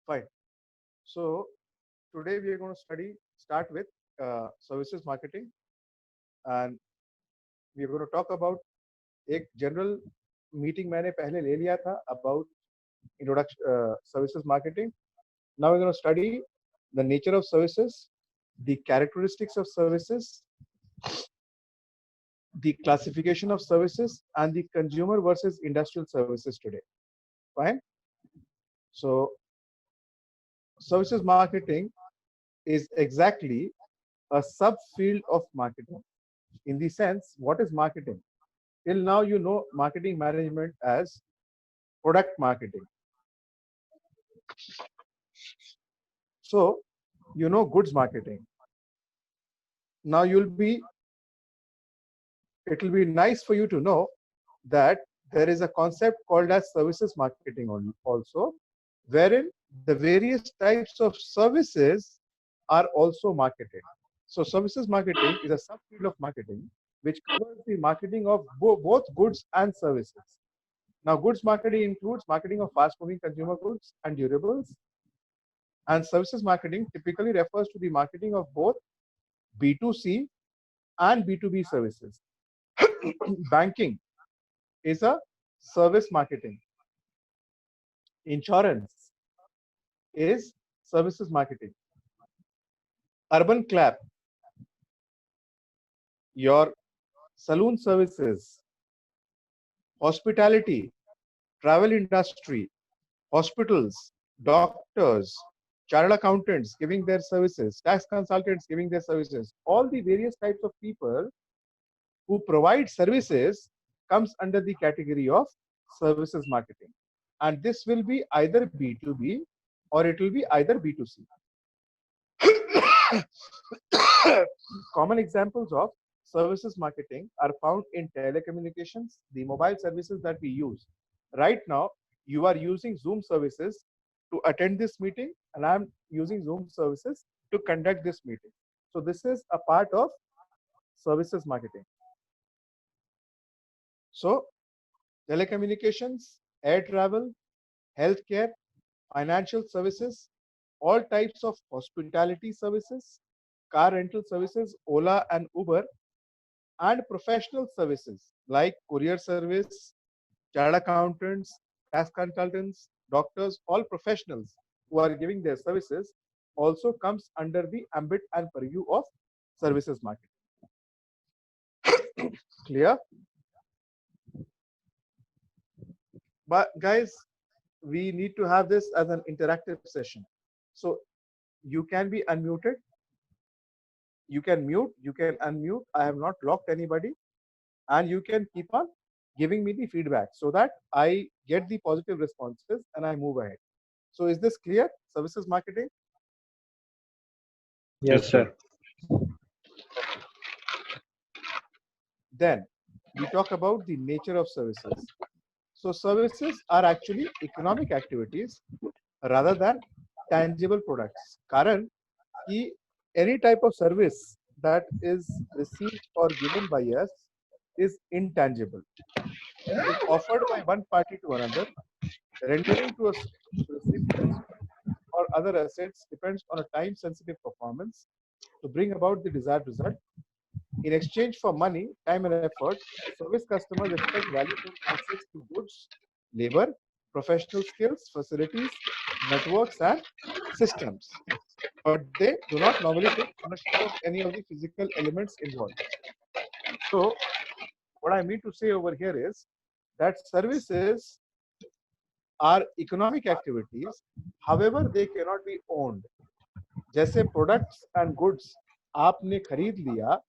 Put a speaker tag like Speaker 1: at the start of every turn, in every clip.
Speaker 1: Fine. So today we are going to start with services marketing, and we are going to talk about एक general meeting मैंने पहले ले लिया था about introduction services marketing. Now we're going to study the nature of services, the characteristics of services, the classification of services, and the consumer versus industrial services today. Fine. So services marketing is exactly a subfield of marketing. In the sense, what is marketing? Till now, you know marketing management as product marketing. So, you know goods marketing. Now it will be nice for you to know that there is a concept called as services marketing also, wherein the various types of services are also marketed. So services marketing is a subfield of marketing which covers the marketing of both goods and services. Now, goods marketing includes marketing of fast-moving consumer goods and durables, and services marketing typically refers to the marketing of both B2C and B2B services. Banking is a service marketing. Insurance is services marketing. Urban Clap, your saloon services, hospitality, travel industry, hospitals, doctors, chartered accountants giving their services, tax consultants giving their services, all the various types of people who provide services comes under the category of services marketing. And this will be either B2B or it will be either B2C. Common examples of services marketing are found in telecommunications, the mobile services that we use. Right now, you are using Zoom services to attend this meeting, and I'm using Zoom services to conduct this meeting. So this is a part of services marketing. So telecommunications, air travel, healthcare, financial services, all types of hospitality services, car rental services, Ola and Uber, and professional services like courier service, chartered accountants, tax consultants, doctors, all professionals who are giving their services also comes under the ambit and purview of services marketing. Clear? But guys, we need to have this as an interactive session. So you can be unmuted. You can mute, you can unmute. I have not locked anybody. And you can keep on giving me the feedback so that I get the positive responses and I move ahead. So is this clear? Services marketing?
Speaker 2: Yes, sir.
Speaker 1: Then we talk about the nature of services. So services are actually economic activities rather than tangible products. Karan, any type of service that is received or given by us is intangible. It is offered by one party to another, rendering to a recipient or other assets depends on a time-sensitive performance to bring about the desired result. In exchange for money, time, and effort, service customers expect valuable access to goods, labor, professional skills, facilities, networks, and systems. But they do not normally take ownership of any of the physical elements involved. So, what I mean to say over here is that services are economic activities, however, they cannot be owned. जैसे products and goods आपने खरीद लिया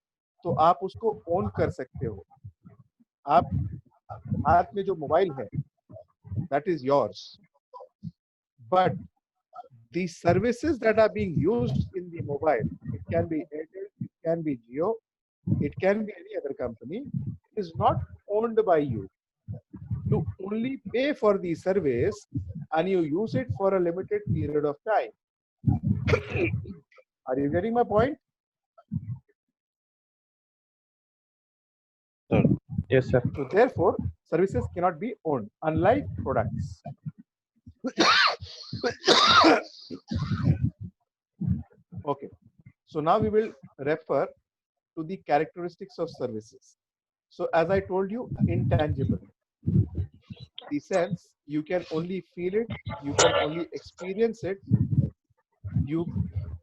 Speaker 1: तो आप उसको own कर सकते हो. आप हाथ में जो मोबाइल है that is yours, but the services that are being used in the mobile, it can be Airtel, it can be Jio, it can be any other company, is not owned by you. You only pay for the service and you use it for a limited period of time. Are you getting my point?
Speaker 2: Yes, sir.
Speaker 1: So therefore, services cannot be owned, unlike products. Okay, so now we will refer to the characteristics of services. So as I told you, intangible. The sense you can only feel it, you can only experience it.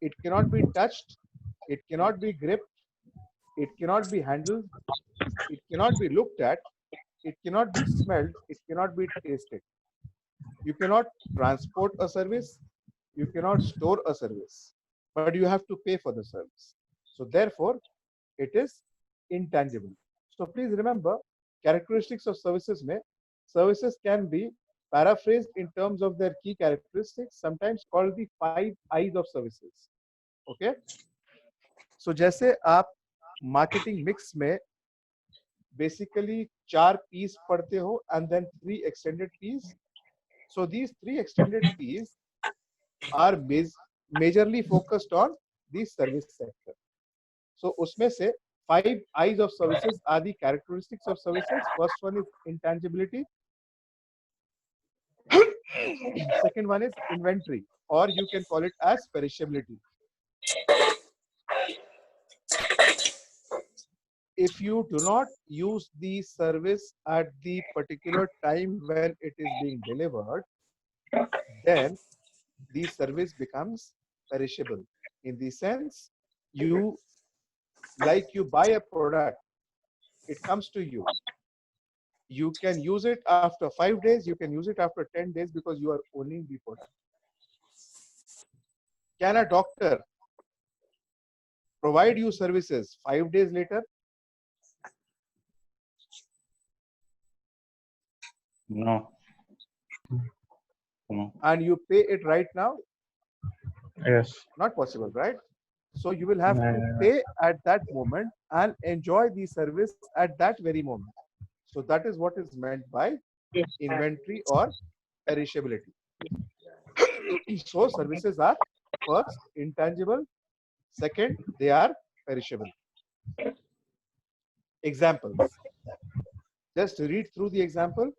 Speaker 1: It cannot be touched, it cannot be gripped, it cannot be handled, it cannot be looked at, it cannot be smelled, it cannot be tasted. You cannot transport a service, you cannot store a service, but you have to pay for the service. So therefore, it is intangible. So please remember, characteristics of services services can be paraphrased in terms of their key characteristics, sometimes called the 5 I's of services. Okay? So जैसे आप marketing mix में basically 4 P's पढ़ते हो and then 3 extended P's. So these 3 extended P's are majorly focused on the service sector. So उसमें से 5 I's of services are the characteristics of services. First one is intangibility. Second one is inventory, or you can call it as perishability. If you do not use the service at the particular time when it is being delivered, then the service becomes perishable. In the sense, you buy a product, it comes to you. You can use it after 5 days, you can use it after 10 days because you are owning the product. Can a doctor provide you services 5 days later?
Speaker 2: No. No.
Speaker 1: And you pay it right now?
Speaker 3: Yes.
Speaker 1: Not possible, right? So you will have to pay at that moment and enjoy the service at that very moment. So that is what is meant by inventory or perishability. So services are first intangible, second they are perishable. Examples. Just read through the example.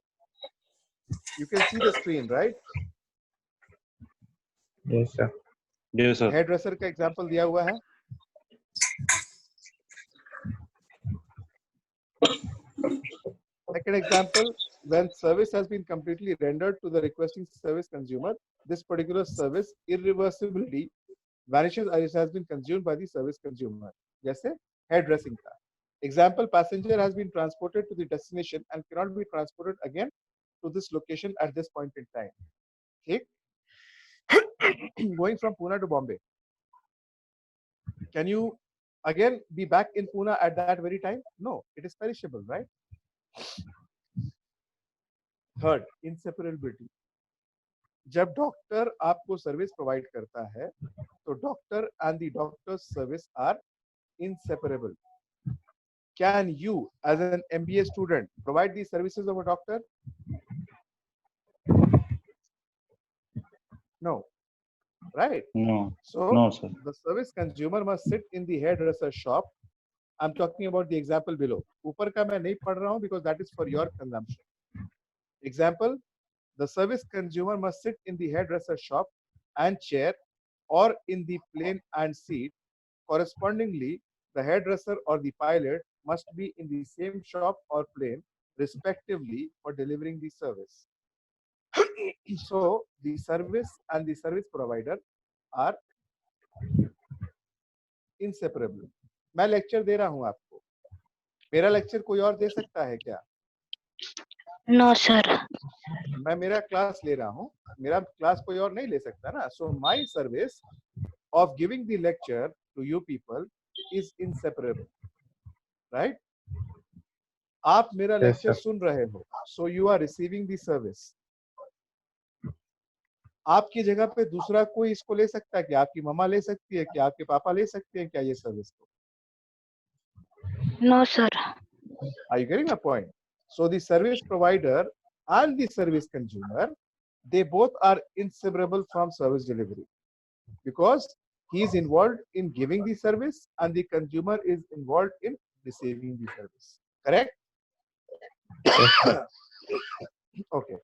Speaker 1: You can see the screen, right?
Speaker 3: Yes, sir.
Speaker 2: Yes, sir.
Speaker 1: Hairdresser का example दिया हुआ है. Second example, when service has been completely rendered to the requesting service consumer, this particular service irreversibly vanishes as it has been consumed by the service consumer. जैसे hairdressing का. Example, passenger has been transported to the destination and cannot be transported again to this location at this point in time. Okay? Going from Pune to Bombay. Can you again be back in Pune at that very time? No, it is perishable, right? Third, inseparability. जब doctor आपको service provide करता है तो doctor and the doctor's service are inseparable. Can you as an MBA student provide the services of a doctor? No, right?
Speaker 2: No.
Speaker 1: So
Speaker 2: No, sir.
Speaker 1: the service consumer must sit in the hairdresser shop. I'm talking about the example below. ऊपर का मैं नहीं पढ़ रहा हूँ because that is for your consumption. Example, the service consumer must sit in the hairdresser shop and chair or in the plane and seat. Correspondingly, the hairdresser or the pilot must be in the same shop or plane respectively for delivering the service. So the service and the service provider are inseparable. मैं lecture दे रहा हूं आपको. मेरा lecture कोई और दे सकता है क्या?
Speaker 4: No sir.
Speaker 1: मैं मेरा क्लास ले रहा हूं, मेरा क्लास कोई और नहीं ले सकता ना. So my service of giving the lecture to you people is inseparable, right? आप मेरा लेक्चर सुन रहे हो, so you are receiving the service. आपकी जगह पे दूसरा कोई इसको ले सकता है क्या? आपकी मम्मा ले सकती है क्या? आपके पापा ले सकते हैं क्या ये सर्विस को?
Speaker 4: No sir.
Speaker 1: Are you getting my point? So the service provider and the service consumer, they both are inseparable from service delivery because he is involved in giving the service and the consumer is involved in receiving the service. Correct? Okay.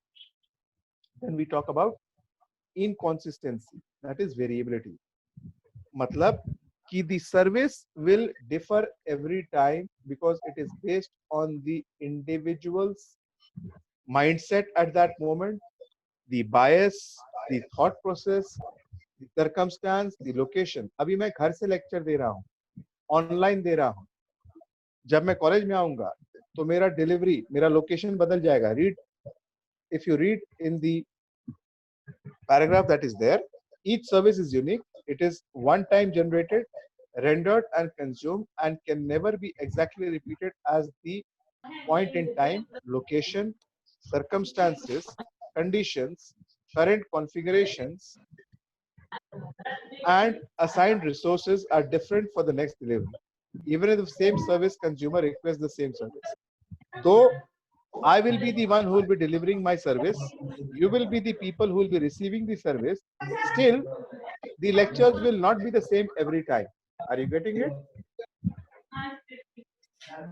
Speaker 1: Then we talk about inconsistency, that is variability. मतलब कि the service will differ every time because it is based on the individual's mindset at that moment, the bias, the thought process, the circumstance, the location. अभी मैं घर से lecture दे रहा हूँ, online दे रहा हूँ, जब मैं कॉलेज में आऊंगा तो मेरा डिलीवरी, मेरा लोकेशन बदल जाएगा. Read, if you read in the paragraph that is there, each service is unique. It is one time generated, rendered and consumed and can never be exactly repeated as the point in time, location, circumstances, conditions, current configurations and assigned resources are different for the next delivery. Even if the same service consumer requests the same service. Though I will be the one who will be delivering my service, you will be the people who will be receiving the service, still the lectures will not be the same every time. Are you getting it?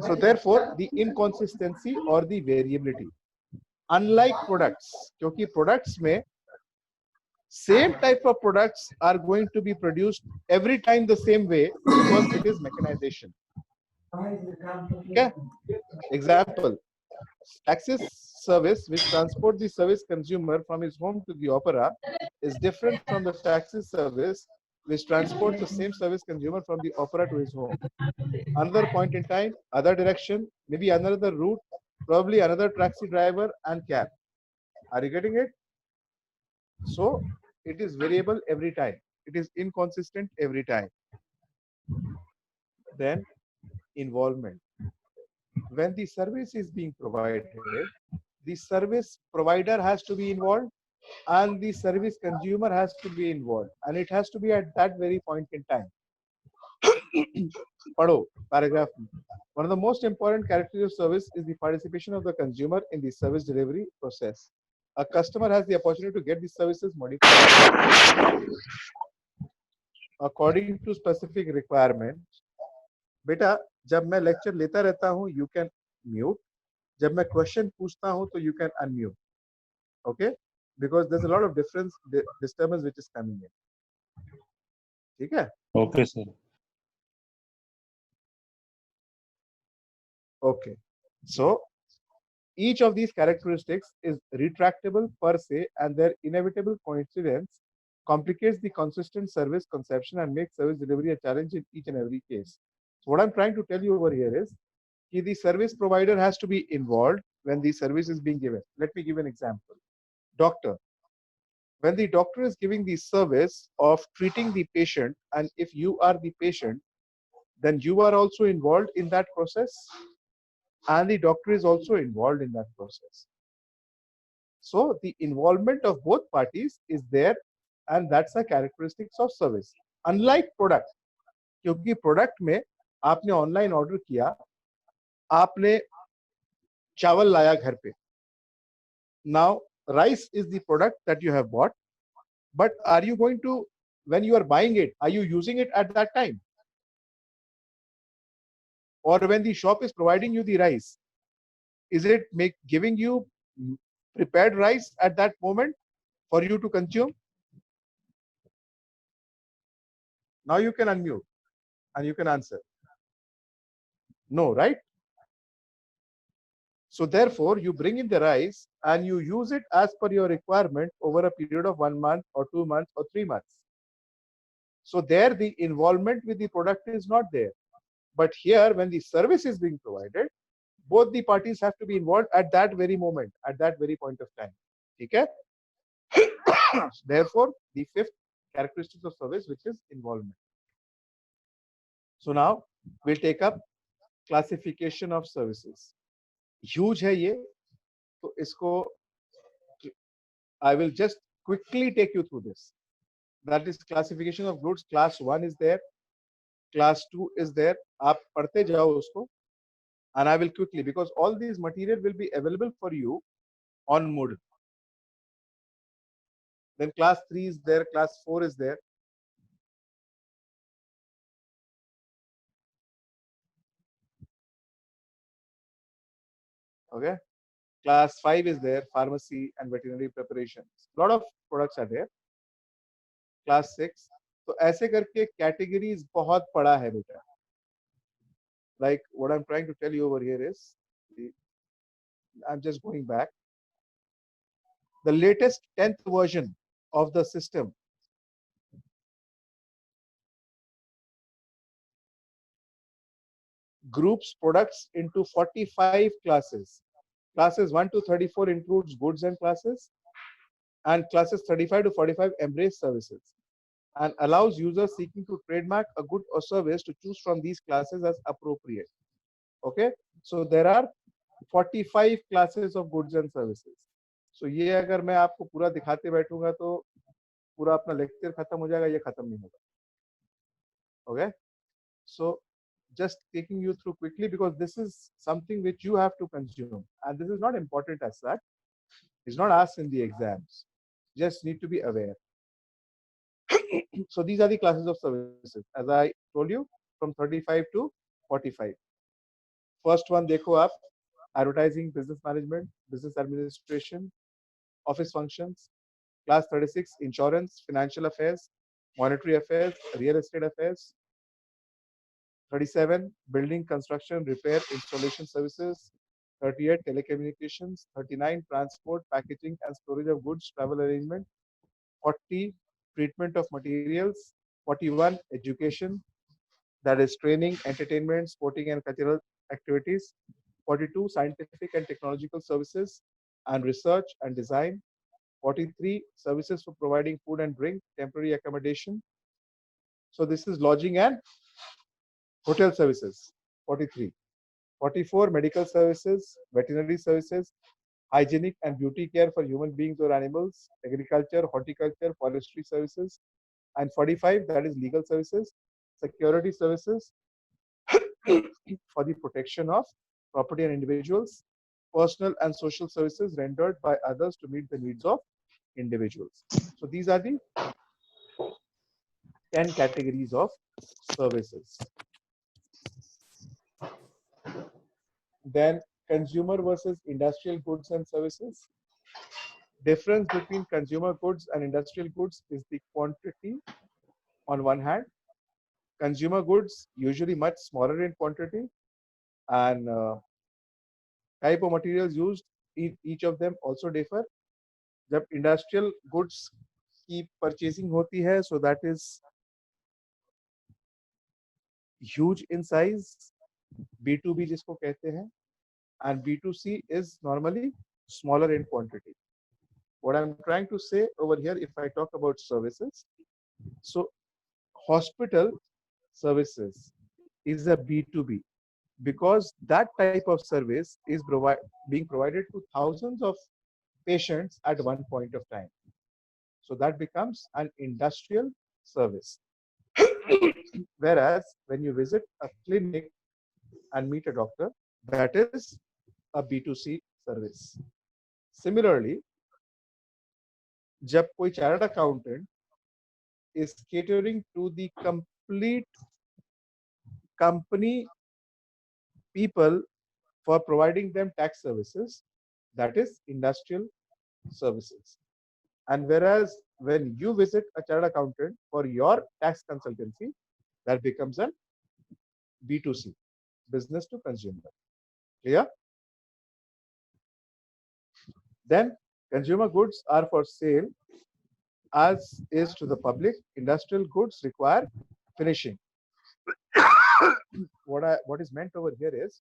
Speaker 1: So therefore, the inconsistency or the variability. Unlike products, क्योंकि products में same type of products are going to be produced every time the same way because it is mechanization. Okay? Example, taxi service which transport the service consumer from his home to the opera is different from the taxi service which transports the same service consumer from the opera to his home. Another point in time, other direction, maybe another route, probably another taxi driver and cab. Are you getting it? So it is variable every time. It is inconsistent every time. Then involvement. When the service is being provided, the service provider has to be involved and the service consumer has to be involved, and it has to be at that very point in time. Padho, paragraph. One of the most important characteristics of service is the participation of the consumer in the service delivery process. A customer has the opportunity to get the services modified according to specific requirements. बेटा जब मैं lecture लेता रहता हूँ you can mute. जब मैं question पूछता हूँ तो you can unmute. Okay? Because there's a lot of difference, disturbance which is coming in. ठीक है?
Speaker 2: Okay, sir.
Speaker 1: Okay. So each of these characteristics is retractable per se, and their inevitable coincidence complicates the consistent service conception and makes service delivery a challenge in each and every case. So what I'm trying to tell you over here is that the service provider has to be involved when the service is being given. Let me give an example. Doctor. When the doctor is giving the service of treating the patient, and if you are the patient, then you are also involved in that process, and the doctor is also involved in that process. So the involvement of both parties is there, and that's the characteristics of service. Unlike product, क्योंकि product में आपने online order किया, आपने चावल लाया घर पे. Now rice is the product that you have bought, but are you going to, when you are buying it, are you using it at that time? Or when the shop is providing you the rice, is it giving you prepared rice at that moment for you to consume? Now you can unmute and you can answer. No, right? So therefore, you bring in the rice and you use it as per your requirement over a period of 1 month or 2 months or 3 months. So there the involvement with the product is not there. But here, when the service is being provided, both the parties have to be involved at that very moment, at that very point of time. Okay? Therefore, the fifth characteristic of service, which is involvement. So now we'll take up classification of services. Huge है ये, तो इसको I will just quickly take you through this. That is classification of goods. Class 1 is there, class 2 is there. आप पढ़ते जाओ उसको, and I will quickly, because all these material will be available for you on Moodle. Then class 3 is there, class 4 is there. Okay, class 5 is there, pharmacy and veterinary preparations. A lot of products are there. Class 6. तो ऐसे करके categories बहुत पड़ा है बेटा. Like what I'm trying to tell you over here is, I'm just going back. The latest 10th version of the system groups products into 45 classes. Classes 1 to 34 includes goods and classes, and classes 35 to 45 embrace services, and allows users seeking to trademark a good or service to choose from these classes as appropriate. Okay, so there are 45 classes of goods and services. So ये अगर मैं आपको पूरा दिखाते बैठूंगा तो पूरा अपना लेक्चर खत्म हो जाएगा, ये खत्म नहीं होगा. Okay, so just taking you through quickly because this is something which you have to consume, and this is not important as such. It's not asked in the exams. Just need to be aware. So these are the classes of services, as I told you, from 35 to 45. First one, देखो आप, advertising, business management, business administration, office functions. Class 36, insurance, financial affairs, monetary affairs, real estate affairs. 37, building, construction, repair, installation services. 38, telecommunications. 39, transport, packaging and storage of goods, travel arrangement. 40, treatment of materials. 41, education, that is training, entertainment, sporting and cultural activities. 42, scientific and technological services and research and design. 43, services for providing food and drink, temporary accommodation. So this is lodging and hotel services. 43. 44, medical services, veterinary services, hygienic and beauty care for human beings or animals, agriculture, horticulture, forestry services. And 45, that is legal services, security services for the protection of property and individuals, personal and social services rendered by others to meet the needs of individuals. So these are the 10 categories of services. Then consumer versus industrial goods and services. Difference between consumer goods and industrial goods is the quantity on one hand. Consumer goods usually much smaller in quantity, and type of materials used, each of them also differ. जब industrial goods की purchasing होती है, so that is huge in size, B2B जिसको कहते हैं, and B2C is normally smaller in quantity. What I'm trying to say over here, if I talk about services, so hospital services is a B2B because that type of service is being provided to thousands of patients at one point of time. So that becomes an industrial service. Whereas when you visit a clinic and meet a doctor, that is a B2C service. Similarly, जब कोई chartered accountant is catering to the complete company people for providing them tax services, that is industrial services. And whereas when you visit a chartered accountant for your tax consultancy, that becomes a B2C, business to consumer. Clear? Then consumer goods are for sale as is to the public. Industrial goods require finishing. What is meant over here is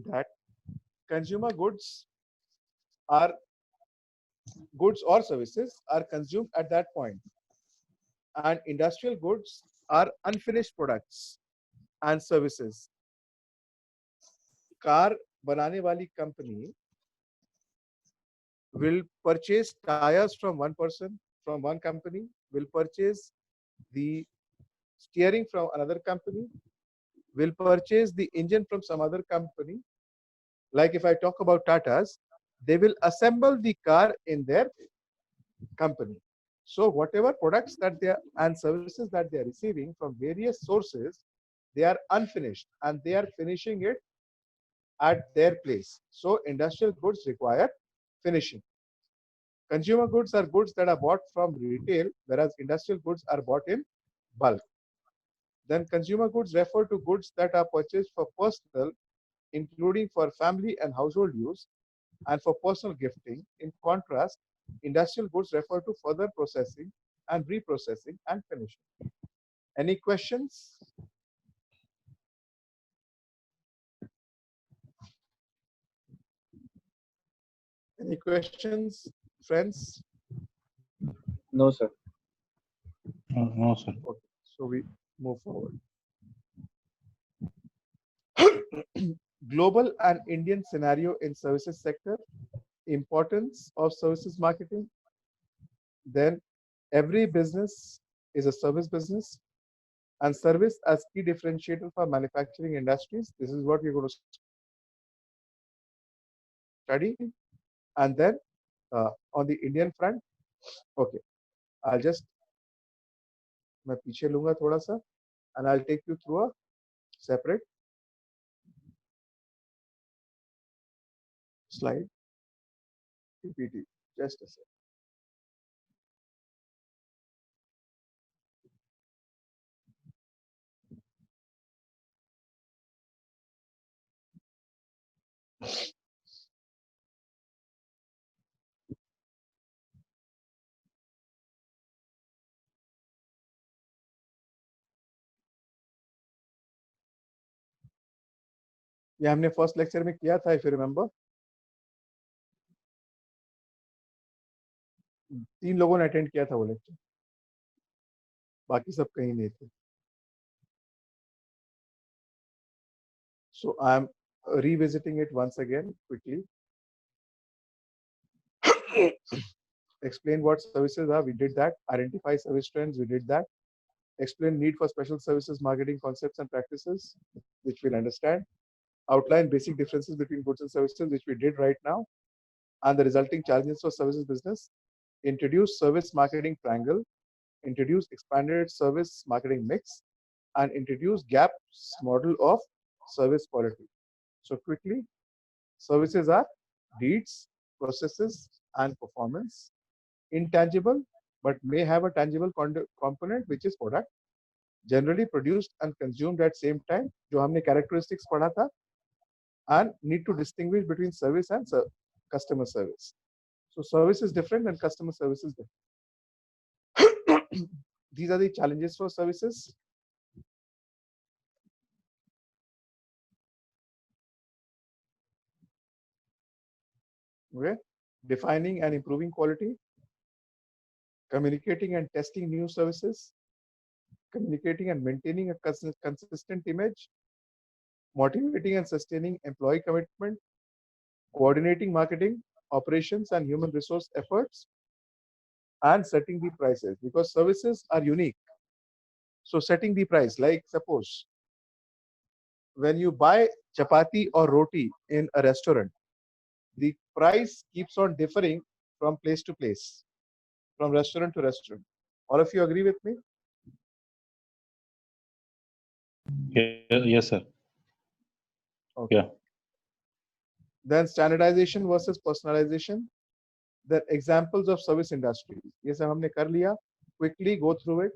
Speaker 1: that consumer goods are goods or services are consumed at that point, and industrial goods are unfinished products and services. Car बनाने वाली company will purchase tires from one person, from one company, will purchase the steering from another company, will purchase the engine from some other company. Like if I talk about Tatas, they will assemble the car in their company. So whatever products that they are and services that they are receiving from various sources, they are unfinished and they are finishing it at their place. So industrial goods require finishing. Consumer goods are goods that are bought from retail, whereas industrial goods are bought in bulk. Then consumer goods refer to goods that are purchased for personal, including for family and household use, and for personal gifting. In contrast, industrial goods refer to further processing and reprocessing and finishing. Any questions? Any questions, friends?
Speaker 3: No, sir.
Speaker 2: No, sir.
Speaker 1: Okay, so we move forward. Global and Indian scenario in services sector, importance of services marketing. Then every business is a service business, and service as key differentiator for manufacturing industries. This is what we're going to study. And then on the Indian front, okay, I'll just मैं पीछे लूंगा थोड़ा सा, and I'll take you through a separate slide PPT. Just a second. ये हमने first lecture में किया था, if you remember. 3 लोगों ने अटेंड किया था वो लेक्चर, बाकी सब कहीं नहीं थे. So I'm revisiting it once again quickly. Explain what services are, we did that. Identify service trends, we did that. Explain need for special services marketing concepts and practices, which we'll understand. Outline basic differences between goods and services, which we did right now, and the resulting challenges for services business. Introduce service marketing triangle, introduce expanded service marketing mix, and introduce gaps model of service quality. So quickly, services are deeds, processes, and performance. Intangible, but may have a tangible component, which is product, generally produced and consumed at same time, जो हमने characteristics पढ़ा था, and need to distinguish between service and customer service. So service is different and customer service is different. These are the challenges for services. Okay. Defining and improving quality, communicating and testing new services, communicating and maintaining a consistent image, motivating and sustaining employee commitment, coordinating marketing, operations and human resource efforts, and setting the prices, because services are unique. So setting the price, like suppose when you buy chapati or roti in a restaurant, the price keeps on differing from place to place, from restaurant to restaurant. All of you agree with me?
Speaker 2: Yes, sir.
Speaker 1: Okay.
Speaker 2: Yeah.
Speaker 1: Then standardization versus personalization. The examples of service industries. ये सब हमने कर लिया. Quickly go through it.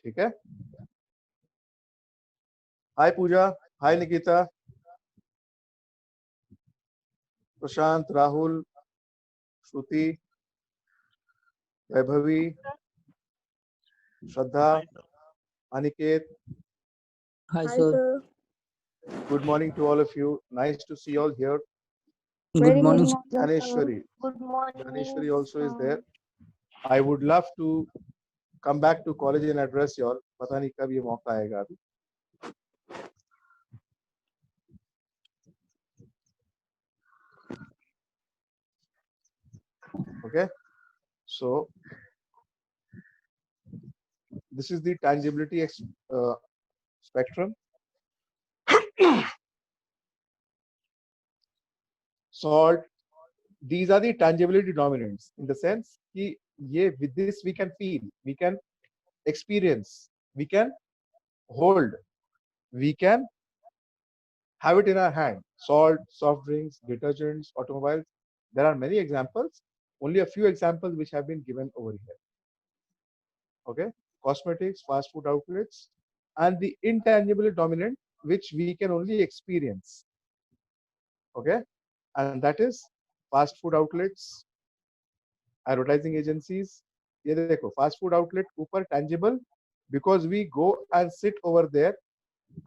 Speaker 1: ठीक है. Hi Pooja. Hi Nikita. Prashant, Rahul, Shruti, Vaibhavi, Shraddha, Aniket.
Speaker 5: Hi, sir.
Speaker 1: Good morning to all of you. Nice to see you all here.
Speaker 5: Good morning.
Speaker 1: Dhaneshwari.
Speaker 4: Good morning.
Speaker 1: Dhaneshwari also is there. I would love to come back to college and address you all. पता नहीं कब ये मौका आएगा अभी. Okay. So this is the tangibility spectrum. Salt. These are the tangibility dominants in the sense कि ये with this we can feel, we can experience, we can hold, we can have it in our hand. Salt, soft drinks, detergents, automobiles. There are many examples. Only a few examples which have been given over here. Okay, cosmetics, fast food outlets, and the intangible dominant which we can only experience. Okay, and that is fast food outlets, advertising agencies. ये देखो, fast food outlet ऊपर tangible because we go and sit over there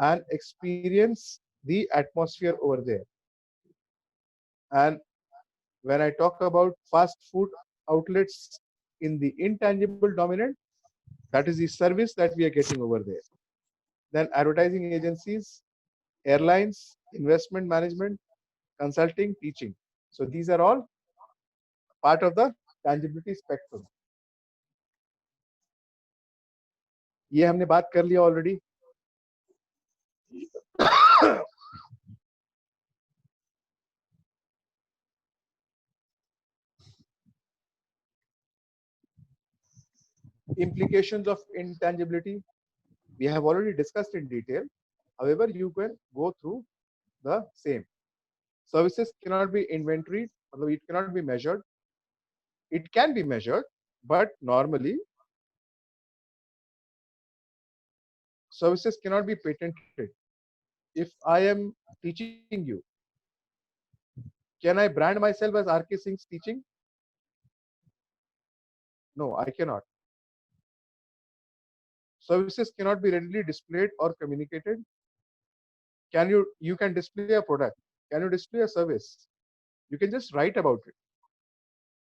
Speaker 1: and experience the atmosphere over there. And when I talk about fast food outlets in the intangible dominant, that is the service that we are getting over there. Then advertising agencies, airlines, investment management, consulting, teaching. So these are all part of the tangibility spectrum. ये हमने बात कर लिया already. Implications of intangibility, we have already discussed in detail. However, you can go through the same. Services cannot be inventoried, it cannot be measured. It can be measured, but normally services cannot be patented. If I am teaching you, can I brand myself as RK Singh's teaching? No, I cannot. Services cannot be readily displayed or communicated. You can display a product. Can you display a service? You can just write about it.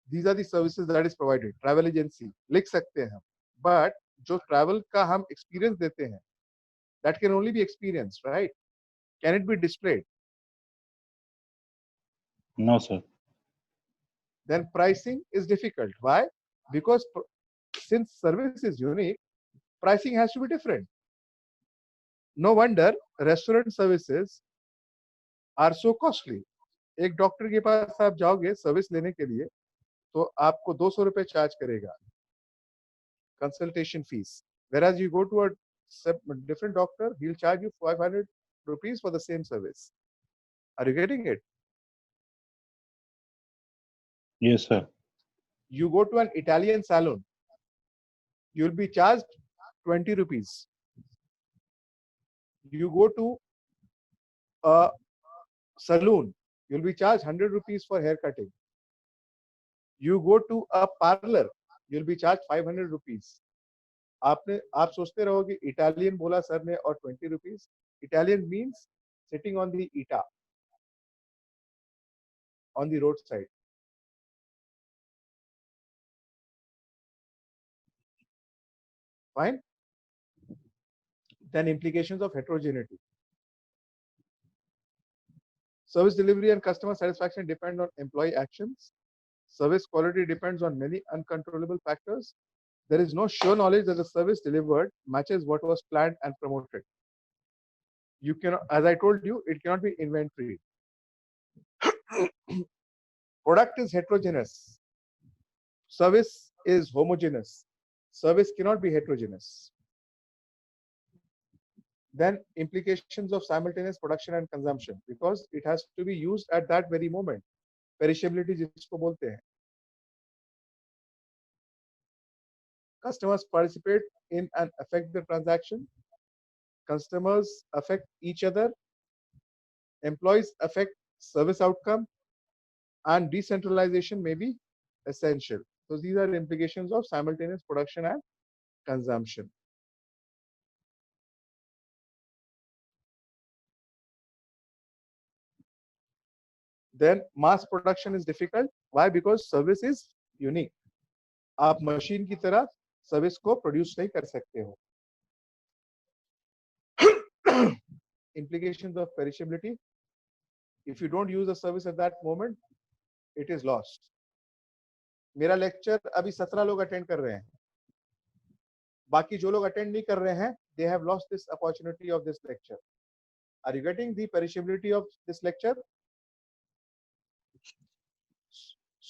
Speaker 1: These are the services that is provided. Travel agency, लिख सकते हैं हम. But जो travel का हम experience देते हैं, that can only be experienced, right? Can it be displayed?
Speaker 2: No, sir.
Speaker 1: Then pricing is difficult. Why? Because since service is unique, pricing has to be different. No wonder restaurant services are so costly. एक doctor के पास आप जाओगे service लेने के लिए तो आपको 200 रुपए चार्ज करेगा consultation fees, whereas you go to a different doctor, he'll charge you 500 rupees for the same service. Are you getting it?
Speaker 2: Yes, sir.
Speaker 1: You go to an Italian salon, you'll be charged 20 rupees. You go to a saloon, you'll be charged 100 rupees for hair cutting. You go to a parlor, you'll be charged 500 rupees. आप सोचते रहोगे Italian बोला sir ने और 20 rupees. Italian means sitting on the ita, on the roadside. Fine. Then implications of heterogeneity. Service delivery and customer satisfaction depend on employee actions. Service quality depends on many uncontrollable factors. There is no sure knowledge that the service delivered matches what was planned and promoted. You cannot, as I told you, it cannot be inventory. Product is heterogeneous. Service is homogeneous. Service cannot be heterogeneous. Then implications of simultaneous production and consumption, because it has to be used at that very moment. Perishability जिसको बोलते हैं. Customers participate in and affect the transaction. Customers affect each other. Employees affect service outcome, and decentralization may be essential. So these are the implications of simultaneous production and consumption. Then mass production is difficult. Why? Because service is unique. आप machine की तरह service को produce नहीं कर सकते हो. Implications of perishability. If you don't use the service at that moment, it is lost. मेरा lecture अभी 17 लोग अटेंड कर रहे हैं. बाकी जो लोग अटेंड नहीं कर रहे हैं, they have lost this opportunity of this lecture. Are you getting the perishability of this lecture?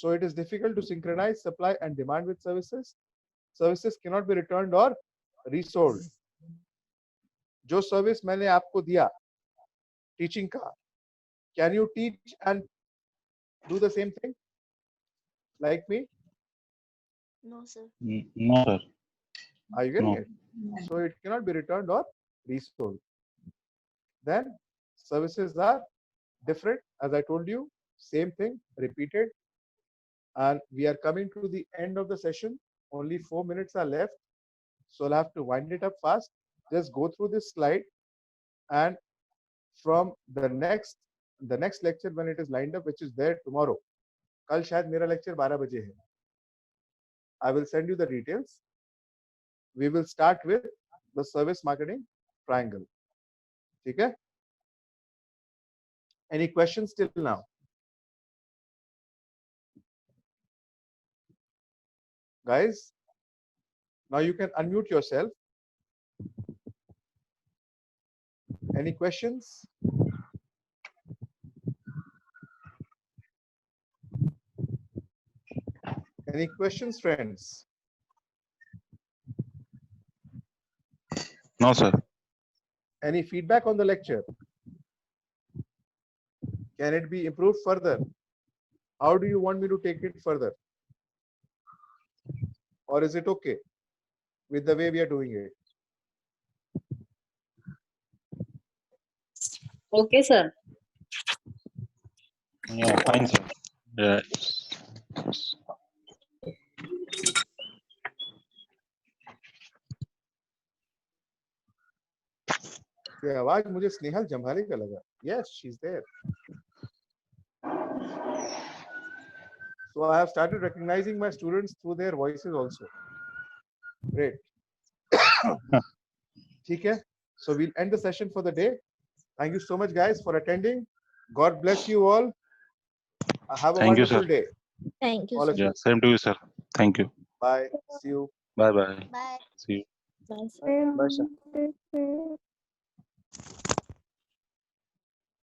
Speaker 1: So it is difficult to synchronize supply and demand with services. Services cannot be returned or resold. जो service मैंने आपको दिया teaching का, can you teach and do the same thing like me?
Speaker 4: No, sir.
Speaker 2: No, sir.
Speaker 1: Are you getting
Speaker 2: No.
Speaker 1: it? So it cannot be returned or resold. Then services are different, as I told you, same thing repeated. And we are coming to the end of the session. Only 4 minutes are left. So I'll have to wind it up fast. Just go through this slide, and from the next lecture when it is lined up, which is there tomorrow. कल शायद मेरा lecture 12 बजे है. I will send you the details. We will start with the service marketing triangle. ठीक है? Any questions till now? Guys, now you can unmute yourself. Any questions? Any questions, friends?
Speaker 2: No, sir.
Speaker 1: Any feedback on the lecture? Can it be improved further? How do you want me to take it further? Or is it okay with the way we are doing it?
Speaker 6: Okay, sir.
Speaker 2: Yeah, fine, sir. Yeah.
Speaker 1: ये आवाज मुझे स्नेहल जम्भाले का लगा. Yes, she's there. So I have started recognizing my students through their voices also. Great. ठीक है. So we'll end the session for the day. Thank you so much, guys, for attending. God bless you all. Have a
Speaker 2: Thank you,
Speaker 1: wonderful
Speaker 2: sir.
Speaker 1: day.
Speaker 4: Thank you,
Speaker 1: All
Speaker 4: sir.
Speaker 1: of
Speaker 2: Yeah,
Speaker 1: you.
Speaker 2: same to you, sir. Thank you.
Speaker 1: Bye. See you.
Speaker 2: Bye bye.
Speaker 4: Bye.
Speaker 2: See you.
Speaker 4: Bye, sir.
Speaker 3: Bye, sir.